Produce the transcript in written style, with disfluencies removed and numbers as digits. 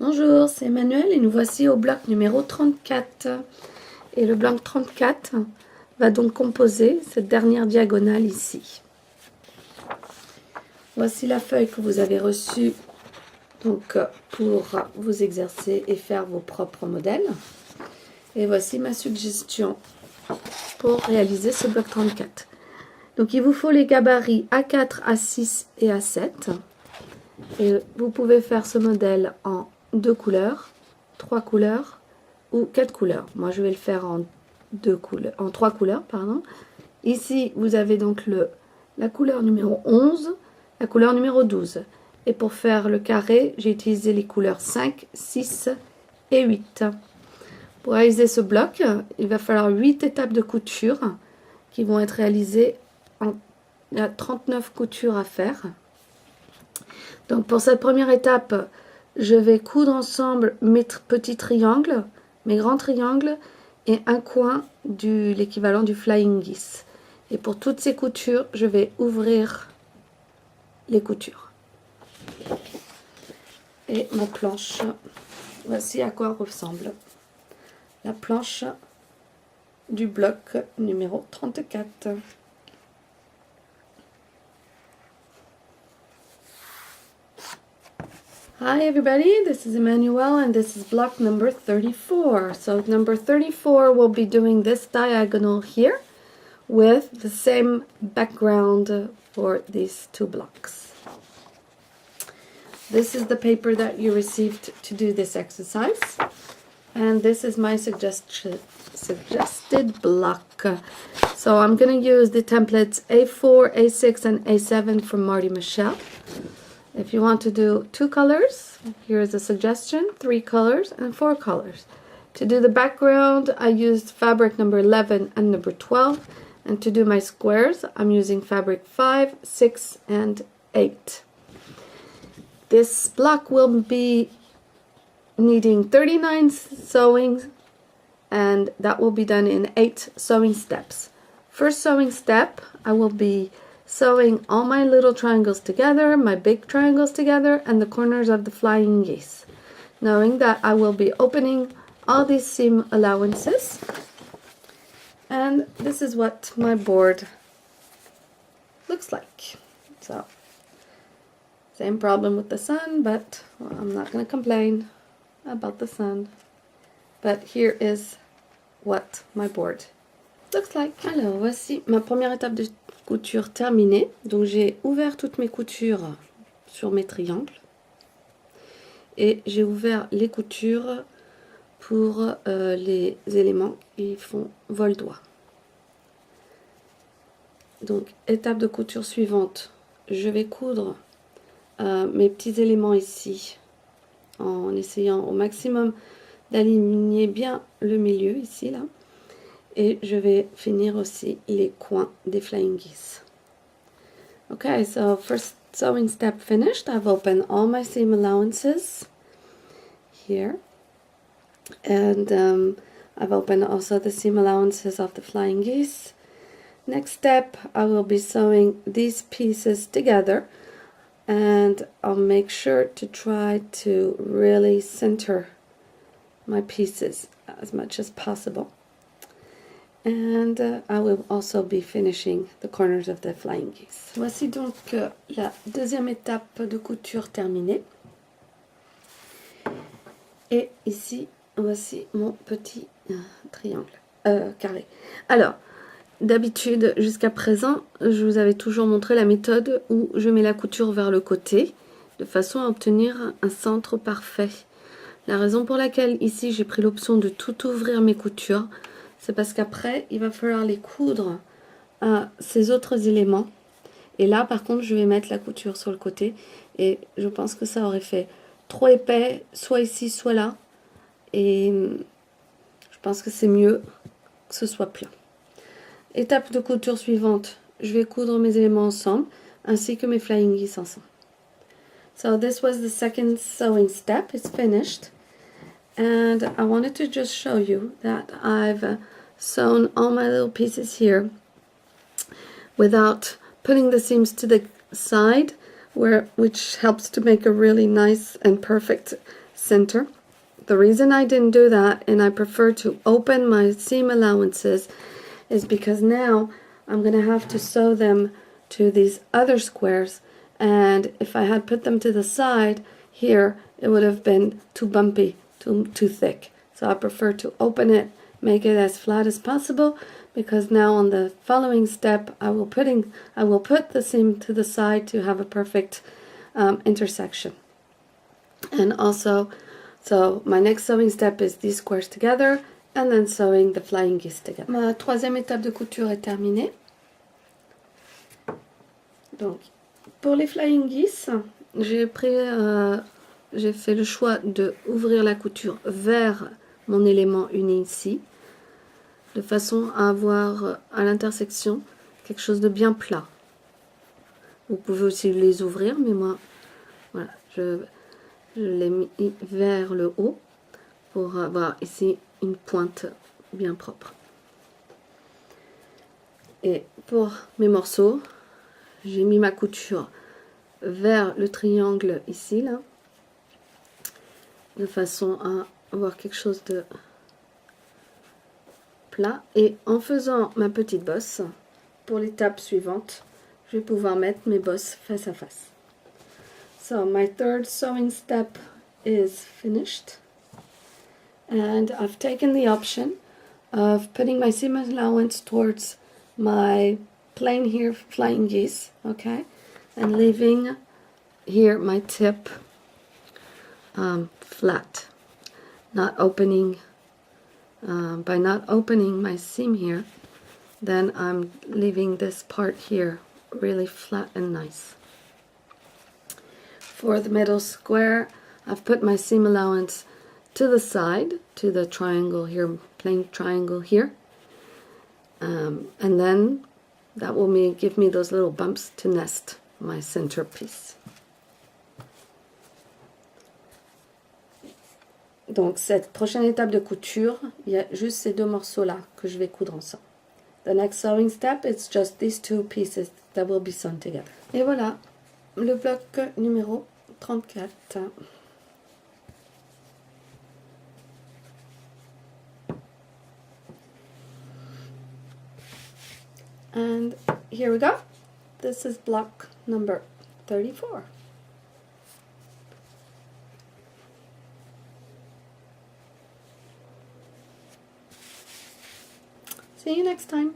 Bonjour, c'est Emmanuel et nous voici au bloc numéro 34. Et le bloc 34 va donc composer cette dernière diagonale ici. Voici la feuille que vous avez reçue donc, pour vous exercer et faire vos propres modèles. Et voici ma suggestion pour réaliser ce bloc 34. Donc il vous faut les gabarits A4, A6 et A7. Et vous pouvez faire ce modèle en 2 couleurs, 3 couleurs ou 4 couleurs. Moi, je vais le faire en 3 couleurs, pardon. Ici, vous avez donc la couleur numéro 11, la couleur numéro 12. Et pour faire le carré, j'ai utilisé les couleurs 5, 6 et 8. Pour réaliser ce bloc, il va falloir 8 étapes de couture qui vont être réalisées. Il y a 39 coutures à faire. Donc pour cette première étape, je vais coudre ensemble mes petits triangles, mes grands triangles et un coin de l'équivalent du flying geese. Et pour toutes ces coutures, je vais ouvrir les coutures. Et ma planche, voici à quoi ressemble la planche du bloc numéro 34. Hi everybody, this is Emmanuel and this is block number 34. So number 34 will be doing this diagonal here with the same background for these two blocks. This is the paper that you received to do this exercise. And this is my suggested block. So I'm going to use the templates A4, A6 and A7 from Marty Michelle. If you want to do 2 colors, here's a suggestion, 3 colors and 4 colors. To do the background, I used fabric number 11 and number 12. And to do my squares, I'm using fabric 5, 6 and 8. This block will be needing 39 sewings and that will be done in 8 sewing steps. First sewing step, I will be sewing all my little triangles together, my big triangles together, and the corners of the flying geese, knowing that I will be opening all these seam allowances. And this is what my board looks like. So, same problem with the sun, but well, I'm not going to complain about the sun. But here is what my board looks like. Alors, voici ma première étape de couture terminée. Donc j'ai ouvert toutes mes coutures sur mes triangles et j'ai ouvert les coutures pour les éléments qui font vol-doigt. Donc étape de couture suivante, je vais coudre mes petits éléments ici en essayant au maximum d'aligner bien le milieu ici là. Et je vais finir aussi les coins des flying geese. Okay, so first sewing step finished. I've opened all my seam allowances here. And I've opened also the seam allowances of the flying geese. Next step, I will be sewing these pieces together. And I'll make sure to try to really center my pieces as much as possible. And I will also be finishing the corners of the flying geese. Voici donc la deuxième étape de couture terminée. Et ici, voici mon petit triangle, carré. Alors, d'habitude, jusqu'à présent, je vous avais toujours montré la méthode où je mets la couture vers le côté, de façon à obtenir un centre parfait. La raison pour laquelle ici j'ai pris l'option de tout ouvrir mes coutures, c'est parce qu'après, il va falloir les coudre à ces autres éléments. Et là, par contre, je vais mettre la couture sur le côté. Et je pense que ça aurait fait trop épais, soit ici, soit là. Et je pense que c'est mieux que ce soit plein. Étape de couture suivante, je vais coudre mes éléments ensemble, ainsi que mes flying geese ensemble. So this was the second sewing step. It's finished. And I wanted to just show you that I've sewn all my little pieces here without putting the seams to the side, which helps to make a really nice and perfect center. The reason I didn't do that and I prefer to open my seam allowances is because now I'm going to have to sew them to these other squares, and if I had put them to the side here, it would have been too bumpy, too thick. So I prefer to open it, make it as flat as possible, because now on the following step I will put the seam to the side to have a perfect intersection. And also, so my next sewing step is these squares together and then sewing the flying geese together. Ma troisième étape de couture est terminée. Donc, pour les flying geese, j'ai fait le choix de ouvrir la couture vers mon élément uni ici, de façon à avoir à l'intersection quelque chose de bien plat. Vous pouvez aussi les ouvrir, mais moi, voilà, je l'ai mis vers le haut pour avoir ici une pointe bien propre. Et pour mes morceaux, j'ai mis ma couture vers le triangle ici, là, de façon à avoir quelque chose de plat. Et en faisant ma petite bosse, pour l'étape suivante, je vais pouvoir mettre mes bosses face à face. So my third sewing step is finished, and I've taken the option of putting my seam allowance towards my plain here flying geese, okay, and leaving here my tip flat, not opening. By not opening my seam here, then I'm leaving this part here really flat and nice. For the middle square, I've put my seam allowance to the side, to the triangle here, plain triangle here, and then that will give me those little bumps to nest my centerpiece. Donc cette prochaine étape de couture, il y a juste ces deux morceaux-là que je vais coudre ensemble. The next sewing step is just these two pieces that will be sewn together. Et voilà, le bloc numéro 34. And here we go. This is block number 34. See you next time.